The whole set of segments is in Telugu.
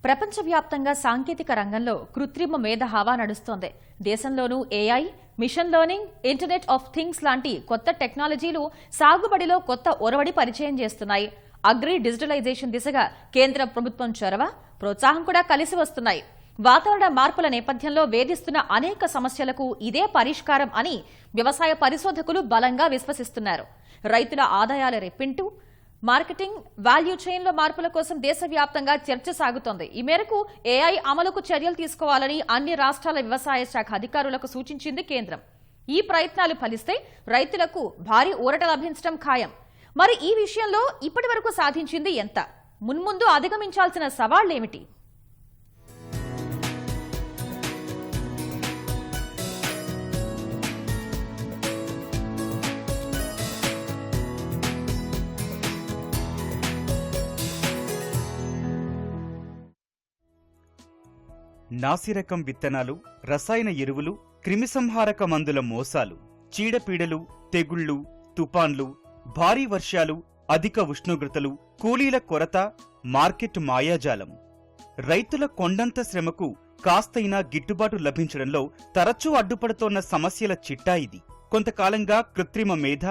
ప్రపంచవ్యాప్తంగా సాంకేతిక రంగంలో కృత్రిమ మేధ హవా నడుస్తోంది. దేశంలోనూ AI, machine learning, internet of things లాంటి కొత్త టెక్నాలజీలు సాగుబడిలో కొత్త ఒరవడి పరిచయం చేస్తున్నాయి. అగ్రి డిజిటలైజేషన్ దిశగా కేంద్ర ప్రభుత్వం చొరవ, ప్రోత్సాహం కూడా కలిసి వస్తున్నాయి. వాతావరణ మార్పుల నేపథ్యంలో వేధిస్తున్న అనేక సమస్యలకు ఇదే పరిష్కారం అని వ్యవసాయ పరిశోధకులు బలంగా విశ్వసిస్తున్నారు. రైతుల ఆదాయాల రెట్టింపు, మార్కెటింగ్, వాల్యూ చైన్లో మార్పుల కోసం దేశవ్యాప్తంగా చర్చ సాగుతోంది. ఈ మేరకు ఏఐ అమలుకు చర్యలు తీసుకోవాలని అన్ని రాష్ట్రాల వ్యవసాయ శాఖ అధికారులకు సూచించింది కేంద్రం. ఈ ప్రయత్నాలు ఫలిస్తే రైతులకు భారీ ఊరట లభించడం ఖాయం. మరి ఈ విషయంలో ఇప్పటి వరకు సాధించింది ఎంత? మున్ముందు అధిగమించాల్సిన సవాళ్లేమిటి? నాసిరకం విత్తనాలు, రసాయన ఎరువులు, క్రిమిసంహారక మందుల మోసాలు, చీడపీడలు, తెగుళ్లు, తుపాన్లు, భారీ వర్షాలు, అధిక ఉష్ణోగ్రతలు, కూలీల కొరత, మార్కెట్ మాయాజాలం. రైతుల కొండంత శ్రమకు కాస్తైనా గిట్టుబాటు లభించడంలో తరచూ అడ్డుపడుతోన్న సమస్యల చిట్టా ఇది. కొంతకాలంగా కృత్రిమ మేధ,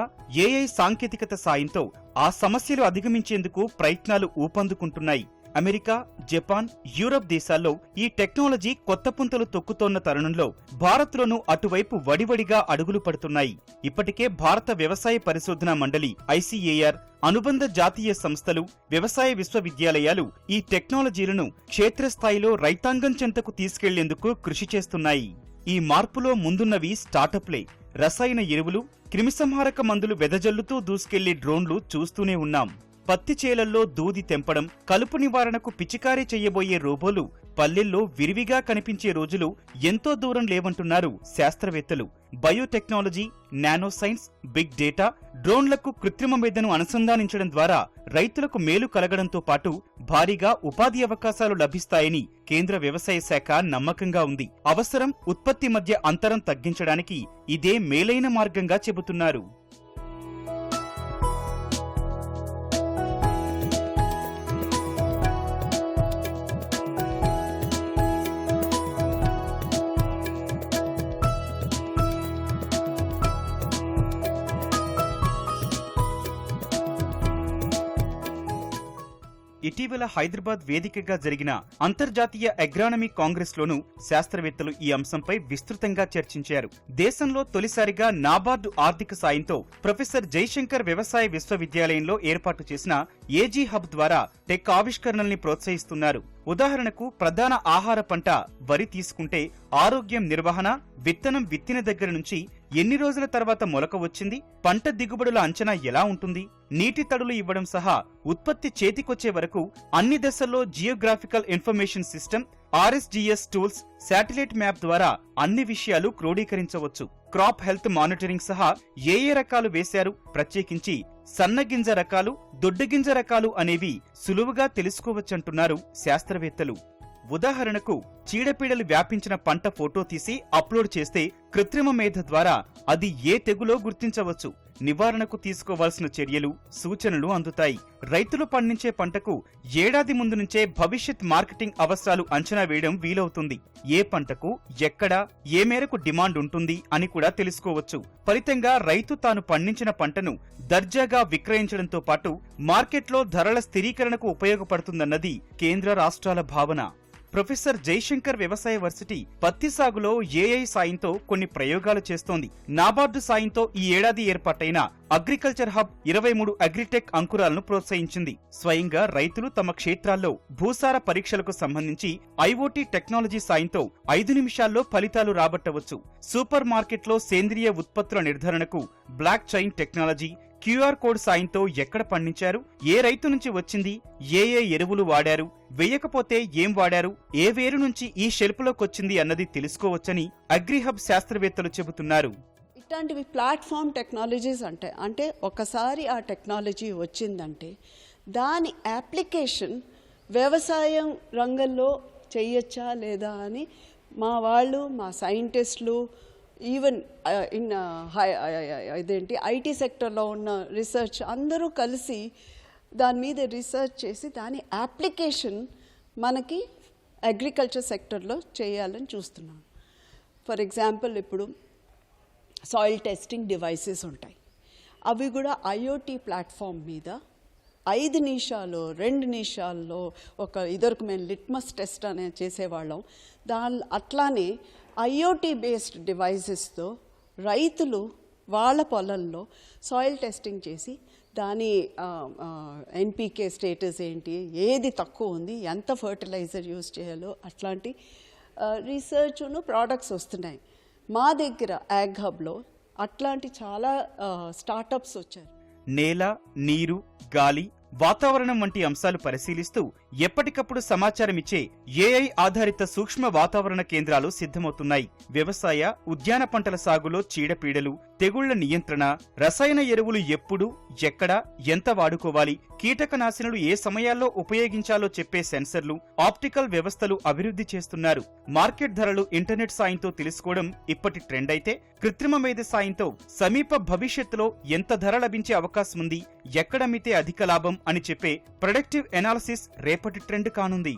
ఏఐ సాంకేతికత సాయంతో ఆ సమస్యలు అధిగమించేందుకు ప్రయత్నాలు ఊపందుకుంటున్నాయి. అమెరికా, జపాన్, యూరప్ దేశాల్లో ఈ టెక్నాలజీ కొత్త పుంతలు తొక్కుతోన్న తరుణంలో భారత్లోనూ అటువైపు వడివడిగా అడుగులు పడుతున్నాయి. ఇప్పటికే భారత వ్యవసాయ పరిశోధనా మండలి ఐసీఏఆర్, అనుబంధ జాతీయ సంస్థలు, వ్యవసాయ విశ్వవిద్యాలయాలు ఈ టెక్నాలజీలను క్షేత్రస్థాయిలో రైతాంగం చెంతకు తీసుకెళ్లేందుకు కృషి చేస్తున్నాయి. ఈ మార్పులో ముందున్నవి స్టార్టప్లే. రసాయన ఎరువులు, క్రిమిసంహారక మందులు వెదజల్లుతూ దూసుకెళ్లే డ్రోన్లు చూస్తూనే ఉన్నాం. పత్తి చేలల్లో దూది తెంపడం, కలుపు నివారణకు పిచికారీ చెయ్యబోయే రోబోలు పల్లెల్లో విరివిగా కనిపించే రోజులు ఎంతో దూరం లేవంటున్నారు శాస్త్రవేత్తలు. Biotechnology, nano science, big data, డ్రోన్లకు కృత్రిమ మేధను అనుసంధానించడం ద్వారా రైతులకు మేలు కలగడంతో పాటు భారీగా ఉపాధి అవకాశాలు లభిస్తాయని కేంద్ర వ్యవసాయ శాఖ నమ్మకంగా ఉంది. అవసరం, ఉత్పత్తి మధ్య అంతరం తగ్గించడానికి ఇదే మేలైన మార్గంగా చెబుతున్నారు. ఇటీవల హైదరాబాద్ వేదికగా జరిగిన అంతర్జాతీయ అగ్రానమీ కాంగ్రెస్ లోనూ శాస్త్రవేత్తలు ఈ అంశంపై విస్తృతంగా చర్చించారు. దేశంలో తొలిసారిగా నాబార్డు ఆర్థిక సాయంతో ప్రొఫెసర్ జయశంకర్ వ్యవసాయ విశ్వవిద్యాలయంలో ఏర్పాటు చేసిన ఏజీ హబ్ ద్వారా టెక్ ఆవిష్కరణల్ని ప్రోత్సహిస్తున్నారు. ఉదాహరణకు ప్రధాన ఆహార పంట వరి తీసుకుంటే ఆరోగ్యం నిర్వహణ, విత్తనం విత్తిన దగ్గర నుంచి ఎన్ని రోజుల తర్వాత మొలక వచ్చింది, పంట దిగుబడుల అంచనా ఎలా ఉంటుంది, నీటి తడులు ఇవ్వడం సహా ఉత్పత్తి చేతికొచ్చే వరకు అన్ని దశల్లో geographical information system, RSGS tools, satellite map ద్వారా అన్ని విషయాలు క్రోడీకరించవచ్చు. క్రాప్ హెల్త్ మానిటరింగ్ సహా ఏ రకాలు వేశారు, ప్రత్యేకించి సన్నగింజ రకాలు, దొడ్డుగింజ రకాలు అనేవి సులువుగా తెలుసుకోవచ్చంటున్నారు శాస్త్రవేత్తలు. ఉదాహరణకు చీడపీడలు వ్యాపించిన పంట ఫోటో తీసి అప్లోడ్ చేస్తే కృత్రిమ మేధ ద్వారా అది ఏ తెగులో గుర్తించవచ్చు. నివారణకు తీసుకోవాల్సిన చర్యలు, సూచనలు అందుతాయి. రైతులు పండించే పంటకు ఏడాది ముందు నుంచే భవిష్యత్ మార్కెటింగ్ అవసరాలు అంచనా వేయడం వీలవుతుంది. ఏ పంటకు ఎక్కడ ఏ మేరకు డిమాండ్ ఉంటుంది అని కూడా తెలుసుకోవచ్చు. ఫలితంగా రైతు తాను పండించిన పంటను దర్జాగా విక్రయించడంతో పాటు మార్కెట్లో ధరల స్థిరీకరణకు ఉపయోగపడుతుందన్నది కేంద్ర రాష్ట్రాల భావన. ప్రొఫెసర్ జయశంకర్ వ్యవసాయ వర్సిటీ పత్తి సాగులో ఏఐ సాయంతో కొన్ని ప్రయోగాలు చేస్తోంది. నాబార్డు సాయంతో ఈ ఏడాది ఏర్పాటైన అగ్రికల్చర్ హబ్ 23 అగ్రిటెక్ అంకురాలను ప్రోత్సహించింది. స్వయంగా రైతులు తమ క్షేత్రాల్లో భూసార పరీక్షలకు సంబంధించి ఐఓటీ టెక్నాలజీ సాయంతో 5 నిమిషాల్లో ఫలితాలు రాబట్టవచ్చు. సూపర్ మార్కెట్లో సేంద్రియ ఉత్పత్తుల నిర్ధారణకు block chain technology, QR code సాయంతో ఎక్కడ పండించారు, ఏ రైతు నుంచి వచ్చింది, ఏ ఎరువులు వాడారు, వేయకపోతే ఏం వాడారు, ఏ వేరు నుంచి ఈ షెల్ఫ్లోకొచ్చింది అన్నది తెలుసుకోవచ్చని అగ్రిహబ్ శాస్త్రవేత్తలు చెబుతున్నారు. ఇట్లాంటివి ప్లాట్ఫామ్ టెక్నాలజీస్ అంటే ఒకసారి ఆ టెక్నాలజీ వచ్చిందంటే దాని అప్లికేషన్ వ్యవసాయం రంగంలో చేయొచ్చా లేదా అని మా సైంటిస్టులు, ఈవెన్ ఇన్ ఇదేంటి ఐటీ సెక్టర్లో ఉన్న రీసెర్చ్ అందరూ కలిసి దాని మీద రీసెర్చ్ చేసి దాని అప్లికేషన్ మనకి అగ్రికల్చర్ సెక్టర్లో చేయాలని చూస్తున్నాను. ఫర్ ఎగ్జాంపుల్ ఇప్పుడు సాయిల్ టెస్టింగ్ డివైసెస్ ఉంటాయి, అవి కూడా ఐఓటీ ప్లాట్ఫామ్ మీద 5 నిమిషాలు 2 నిమిషాల్లో ఇదివరకు మేము లిట్మస్ టెస్ట్ అనేది చేసేవాళ్ళం, అట్లానే ఐఓటీ బేస్డ్ డివైసెస్తో రైతులు వాళ్ళ పొలంలో సాయిల్ టెస్టింగ్ చేసి దాని ఎన్పికే స్టేటస్ ఏంటి, ఏది తక్కువ ఉంది, ఎంత ఫర్టిలైజర్ యూజ్ చేయాలో అట్లాంటి రీసెర్చ్ను ప్రోడక్ట్స్ వస్తున్నాయి. మా దగ్గర యాగ్ హబ్లో అట్లాంటి చాలా స్టార్టప్స్ వచ్చారు. నేల, నీరు, గాలి, వాతావరణం వంటి అంశాలు పరిశీలిస్తూ ఎప్పటికప్పుడు సమాచారం ఇచ్చే ఏఐ ఆధారిత సూక్ష్మ వాతావరణ కేంద్రాలు సిద్ధమవుతున్నాయి. వ్యవసాయ, ఉద్యాన పంటల సాగులో చీడపీడలు, తెగుళ్ల నియంత్రణ, రసాయన ఎరువులు ఎప్పుడు, ఎక్కడ, ఎంత వాడుకోవాలి, కీటకనాశినులు ఏ సమయాల్లో ఉపయోగించాలో చెప్పే సెన్సర్లు, ఆప్టికల్ వ్యవస్థలు అభివృద్ధి చేస్తున్నారు. మార్కెట్ ధరలు ఇంటర్నెట్ సాయంతో తెలుసుకోవడం ఇప్పటి ట్రెండ్ అయితే, కృత్రిమ మేధ సాయంతో సమీప భవిష్యత్తులో ఎంత ధర లభించే అవకాశం ఉంది, ఎక్కడమ్మితే అధిక లాభం అని చెప్పే ప్రొడక్టివ్ ఎనాలిసిస్ రేపటి ట్రెండ్ కానుంది.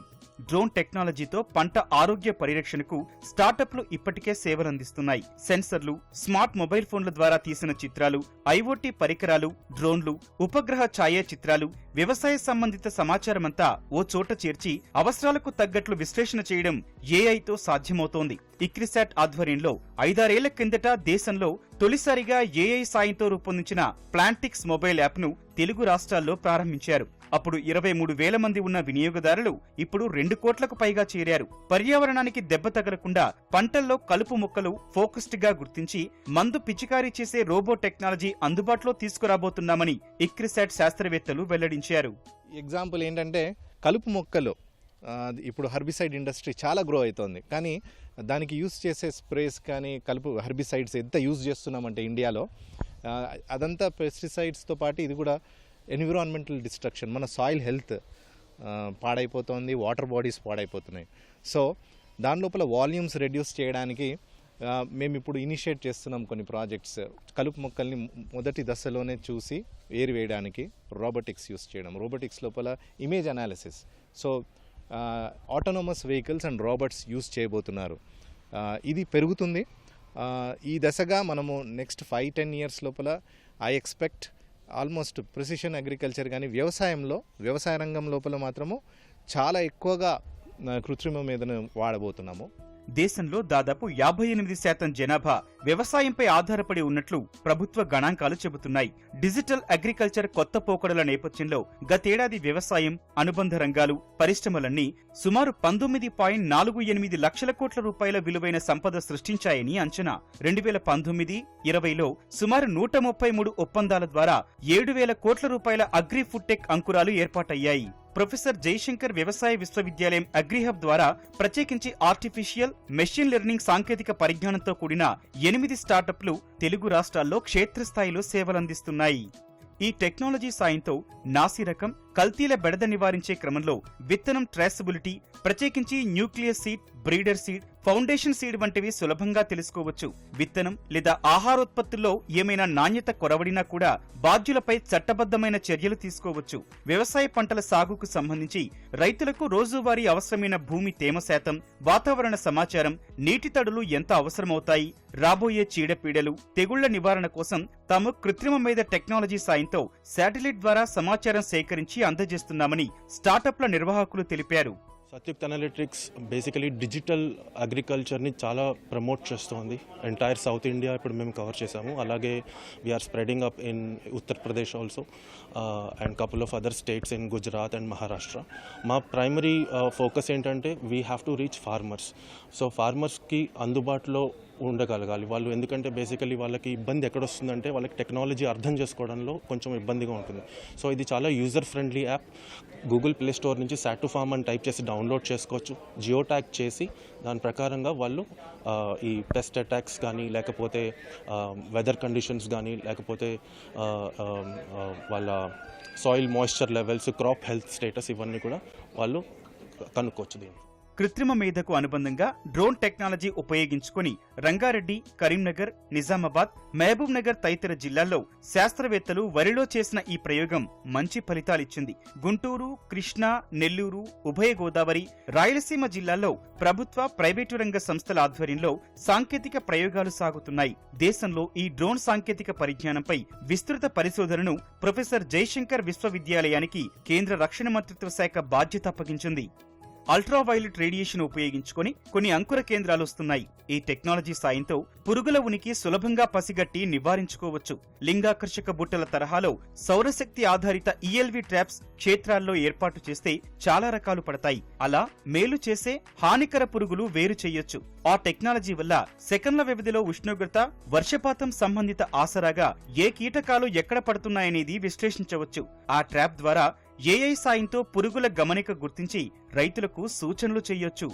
డ్రోన్ టెక్నాలజీతో పంట ఆరోగ్య పరిరక్షణకు స్టార్టప్లు ఇప్పటికే సేవలందిస్తున్నాయి. సెన్సర్లు, స్మార్ట్ మొబైల్ ఫోన్ల ద్వారా తీసిన చిత్రాలు, ఐఓటీ పరికరాలు, డ్రోన్లు, ఉపగ్రహ ఛాయాచిత్రాలు, వ్యవసాయ సంబంధిత సమాచారమంతా ఓ చోట చేర్చి అవసరాలకు తగ్గట్లు విశ్లేషణ చేయడం ఏఐతో సాధ్యమవుతోంది. ఇక్రిసాట్ ఆధ్వర్యంలో 5-6 ఏళ్ల కిందట దేశంలో తొలిసారిగా ఏఐ సాయంతో రూపొందించిన ప్లాంటిక్స్ మొబైల్ యాప్ను తెలుగు రాష్ట్రాల్లో ప్రారంభించారు. అప్పుడు 23,000 మంది ఉన్న వినియోగదారులు ఇప్పుడు 2 కోట్లకు పైగా చేరారు. పర్యావరణానికి దెబ్బ తగలకుండా పంటల్లో కలుపు మొక్కలు ఫోకస్డ్ గా గుర్తించి మందు పిచికారీ చేసే రోబో టెక్నాలజీ అందుబాటులో తీసుకురాబోతున్నామని ఇక్రిసాట్ శాస్త్రవేత్తలు వెల్లడించారు. ఎగ్జాంపుల్ ఏంటంటే కలుపు మొక్కలు ఇప్పుడు హర్బిసైడ్ ఇండస్ట్రీ చాలా గ్రో అవుతోంది, కానీ దానికి యూజ్ చేసే స్ప్రేస్ కానీ కలుపు హర్బిసైడ్స్ ఎంత యూజ్ చేస్తున్నామంటే ఇండియాలో అదంతా పెస్టిసైడ్స్తో పాటు ఇది కూడా ఎన్విరాన్మెంటల్ డిస్ట్రక్షన్, మన సాయిల్ హెల్త్ పాడైపోతుంది, వాటర్ బాడీస్ పాడైపోతున్నాయి. సో దాని లోపల వాల్యూమ్స్ రెడ్యూస్ చేయడానికి మేము ఇప్పుడు ఇనిషియేట్ చేస్తున్నాం కొన్ని ప్రాజెక్ట్స్. కలుపు మొక్కల్ని మొదటి దశలోనే చూసి ఏరివేయడానికి రోబోటిక్స్ యూస్ చేయడం, రోబోటిక్స్ లోపల image analysis. So autonomous vehicles and robots use చేయబోతున్నారు. ఇది పెరుగుతుంది. ఈ దశగా మనము నెక్స్ట్ 5-10 ఇయర్స్ లోపల I expect almost precision agriculture కానీ వ్యవసాయ రంగం లోపల మాత్రము చాలా ఎక్కువగా కృత్రిమ మేధను వాడబోతున్నాము. దేశంలో దాదాపు 58% జనాభా వ్యవసాయంపై ఆధారపడి ఉన్నట్లు ప్రభుత్వ గణాంకాలు చెబుతున్నాయి. డిజిటల్ అగ్రికల్చర్ కొత్త పోకడల నేపథ్యంలో గతేడాది వ్యవసాయం, అనుబంధ రంగాలు, పరిశ్రమలన్నీ సుమారు 19.48 లక్షల కోట్ల రూపాయల విలువైన సంపద సృష్టించాయని అంచనా. 2019-20లో సుమారు 133 ఒప్పందాల ద్వారా 7,000 కోట్ల రూపాయల అగ్రి ఫుడ్ టెక్ అంకురాలు ఏర్పాటయ్యాయి. ప్రొఫెసర్ జయశంకర్ వ్యవసాయ విశ్వవిద్యాలయం అగ్రిహబ్ ద్వారా ప్రత్యేకించి ఆర్టిఫిషియల్, మెషిన్ లెర్నింగ్ సాంకేతిక పరిజ్ఞానంతో కూడిన 8 స్టార్టప్లు తెలుగు రాష్ట్రాల్లో క్షేత్రస్థాయిలో సేవలందిస్తున్నాయి. ఈ టెక్నాలజీ సాయంతో నాసిరకం, కల్తీల బెడద నివారించే క్రమంలో విత్తనం ట్రేసబిలిటీ, ప్రత్యేకించి nucleus seed, breeder seed, foundation seed వంటివి సులభంగా తెలుసుకోవచ్చు. విత్తనం లేదా ఆహారోత్పత్తుల్లో ఏమైనా నాణ్యత కొరవడినా కూడా బాధ్యులపై చట్టబద్ధమైన చర్యలు తీసుకోవచ్చు. వ్యవసాయ పంటల సాగుకు సంబంధించి రైతులకు రోజువారీ అవసరమైన భూమి తేమ శాతం, వాతావరణ సమాచారం, నీటి తడులు ఎంత అవసరమవుతాయి, రాబోయే చీడపీడలు, తెగుళ్ల నివారణ కోసం తాము కృత్రిమ మేధ టెక్నాలజీ సాయంతో శాటిలైట్ ద్వారా సమాచారం సేకరించి అందజేస్తున్నామని స్టార్టప్ల నిర్వాహకులు తెలిపారు. సత్యుక్త్ అనలిటిక్స్ బేసికలీ డిజిటల్ అగ్రికల్చర్ని చాలా ప్రమోట్ చేస్తోంది. ఎంటైర్ సౌత్ ఇండియా ఇప్పుడు మేము కవర్ చేసాము. అలాగే we're spreading up in Uttar Pradesh also and couple of other states in Gujarat and Maharashtra. మా ప్రైమరీ ఫోకస్ ఏంటంటే we have to reach farmers. So ఫార్మర్స్కి అందుబాటులో ఉండగలగాలి వాళ్ళు, ఎందుకంటే బేసికలీ వాళ్ళకి ఇబ్బంది ఎక్కడొస్తుందంటే వాళ్ళకి టెక్నాలజీ అర్థం చేసుకోవడంలో కొంచెం ఇబ్బందిగా ఉంటుంది. సో ఇది చాలా user friendly app. Google play store నుంచి సాటు ఫార్మ్ అని టైప్ చేసి డౌన్లోడ్ చేసుకోవచ్చు. జియో ట్యాగ్ చేసి దాని ప్రకారంగా వాళ్ళు ఈ పెస్ట్ అటాక్స్ కానీ, లేకపోతే వెదర్ కండిషన్స్ కానీ, లేకపోతే వాళ్ళ soil moisture levels, crop health status, ఇవన్నీ కూడా వాళ్ళు కనుక్కోవచ్చు దీన్ని. కృత్రిమ మేధకు అనుబంధంగా డ్రోన్ టెక్నాలజీ ఉపయోగించుకుని రంగారెడ్డి, కరీంనగర్, నిజామాబాద్, మహబూబ్ నగర్ తదితర జిల్లాల్లో శాస్త్రవేత్తలు వరిలో చేసిన ఈ ప్రయోగం మంచి ఫలితాలిచ్చింది. గుంటూరు, కృష్ణా, నెల్లూరు, ఉభయ గోదావరి, రాయలసీమ జిల్లాల్లో ప్రభుత్వ, ప్రైవేటు రంగ సంస్థల ఆధ్వర్యంలో సాంకేతిక ప్రయోగాలు సాగుతున్నాయి. దేశంలో ఈ డ్రోన్ సాంకేతిక పరిజ్ఞానంపై విస్తృత పరిశోధనను ప్రొఫెసర్ జయశంకర్ విశ్వవిద్యాలయానికి కేంద్ర రక్షణ మంత్రిత్వ శాఖ బాధ్యత అప్పగించింది. అల్ట్రావైలెట్ రేడియేషన్ ఉపయోగించుకొని కొన్ని అంకుర కేంద్రాలు వస్తున్నాయి. ఈ టెక్నాలజీ సాయంతో పురుగుల ఉనికి సులభంగా పసిగట్టి నివారించుకోవచ్చు. లింగాకర్షక బుట్టల తరహాలో సౌరశక్తి ఆధారిత ఈఎల్వి ట్రాప్స్ క్షేత్రాల్లో ఏర్పాటు చేస్తే చాలా రకాలు పడతాయి. అలా మేలు చేసే హానికర పురుగులు వేరు చేయొచ్చు. ఆ టెక్నాలజీ వల్ల సెకన్ల వ్యవధిలో ఉష్ణోగ్రత, వర్షపాతం సంబంధిత ఆసరాగా ఏ కీటకాలు ఎక్కడ పడుతున్నాయనేది విశ్లేషించవచ్చు. ఆ ట్రాప్ ద్వారా ఏఐ సాయంతో పురుగుల గమనిక గుర్తించి రైతులకు సూచనలు చేయొచ్చు.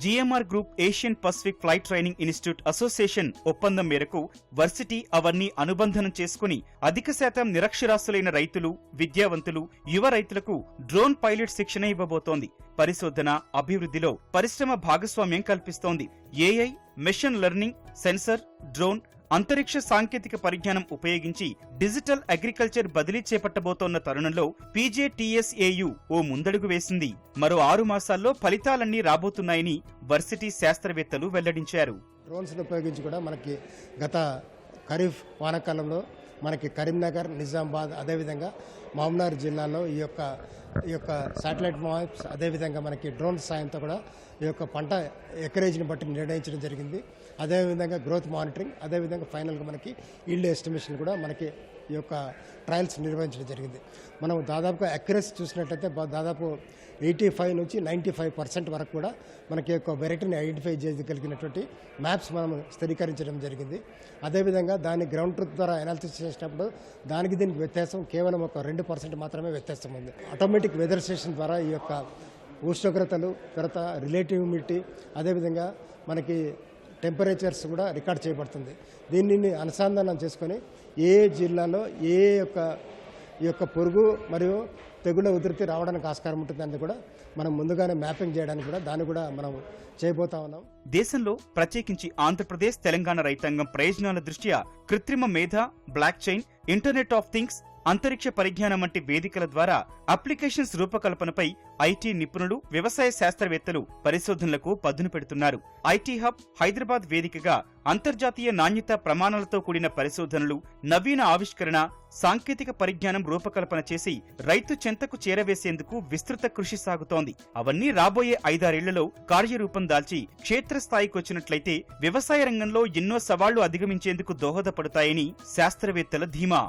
GMR group Asian Pacific flight training institute association ఒప్పందం మేరకు వర్సిటీ అవన్నీ అనుబంధనం చేసుకుని అధిక శాతం నిరక్షరాస్యులైన రైతులు, విద్యావంతులు, యువ రైతులకు డ్రోన్ పైలట్ శిక్షణ ఇవ్వబోతోంది. పరిశోధన, అభివృద్ధిలో పరిశ్రమ భాగస్వామ్యం కల్పిస్తోంది. AI, machine learning, sensor, drone, అంతరిక్ష సాంకేతిక పరిజ్ఞానం ఉపయోగించి డిజిటల్ అగ్రికల్చర్ బదిలీ చేపట్టబోతోన్న తరుణంలో పీజేటీఎస్ఏయు ఓ ముందడుగు వేసింది. మరో 6 మాసాల్లో ఫలితాలన్నీ రాబోతున్నాయని వర్సిటీ శాస్త్రవేత్తలు వెల్లడించారు. డ్రోన్స్ ఉపయోగించి కూడా మనకి గత ఖరీఫ్ వానాకాలంలో మనకి కరీంనగర్, నిజామాబాద్, అదేవిధంగా మహబూబ్నగర్ జిల్లాలో ఈ యొక్క శాటిలైట్ మ్యాప్స్, అదేవిధంగా మనకి డ్రోన్ సాయంతో కూడా ఈ యొక్క పంట ఎకరేజ్ని బట్టి నిర్ణయించడం జరిగింది. అదేవిధంగా గ్రోత్ మానిటరింగ్, అదేవిధంగా ఫైనల్గా మనకి ఈల్డ్ ఎస్టిమేషన్ కూడా మనకి ఈ యొక్క ట్రయల్స్ నిర్వహించడం జరిగింది. మనం దాదాపుగా అక్యురసీ చూసినట్లయితే దాదాపు 85 నుంచి 95% వరకు కూడా మనకి యొక్క వెరైటీని ఐడెంటిఫై చేయగలిగినటువంటి మ్యాప్స్ మనం స్థిరీకరించడం జరిగింది. అదేవిధంగా దాన్ని గ్రౌండ్ ట్రూత్ ద్వారా అనాలిసిస్ చేసినప్పుడు దానికి దీనికి వ్యత్యాసం కేవలం ఒక 2% మాత్రమే వ్యత్యాసం ఉంది. ఆటోమేటిక్ వెదర్ స్టేషన్ ద్వారా ఈ యొక్క ఉష్ణోగ్రతలు, తర్వాత రిలేటివ్ హ్యూమిడిటీ, అదేవిధంగా మనకి టెంపరేచర్స్ కూడా రికార్డ్ చేయబడుతుంది. దీనిని అనుసంధానం చేసుకొని ఏ జిల్లాలో ఈ యొక్క పురుగు మరియు తెగుళ్ళ ఉధృతి రావడానికి ఆస్కారం ఉంటుందని కూడా మనం ముందుగానే మ్యాపింగ్ చేయడానికి కూడా దాన్ని కూడా మనం చేయబోతా ఉన్నాం. దేశంలో ప్రత్యేకించి ఆంధ్రప్రదేశ్, తెలంగాణ రైతాంగం ప్రయోజనాల దృష్ట్యా కృత్రిమ మేధ, block chain, internet of things, అంతరిక్ష పరిజ్ఞానం వంటి వేదికల ద్వారా అప్లికేషన్స్ రూపకల్పనపై ఐటీ నిపుణులు, వ్యవసాయ శాస్త్రవేత్తలు పరిశోధనలకు పదును పెడుతున్నారు. ఐటీ హబ్ హైదరాబాద్ వేదికగా అంతర్జాతీయ నాణ్యత ప్రమాణాలతో కూడిన పరిశోధనలు, నవీన ఆవిష్కరణ, సాంకేతిక పరిజ్ఞానం రూపకల్పన చేసి రైతు చెంతకు చేరవేసేందుకు విస్తృత కృషి సాగుతోంది. అవన్నీ రాబోయే 5-6 ఏళ్లలో కార్యరూపం దాల్చి క్షేత్రస్థాయికి వచ్చినట్లయితే వ్యవసాయ రంగంలో ఎన్నో సవాళ్లు అధిగమించేందుకు దోహదపడతాయని శాస్త్రవేత్తల ధీమా.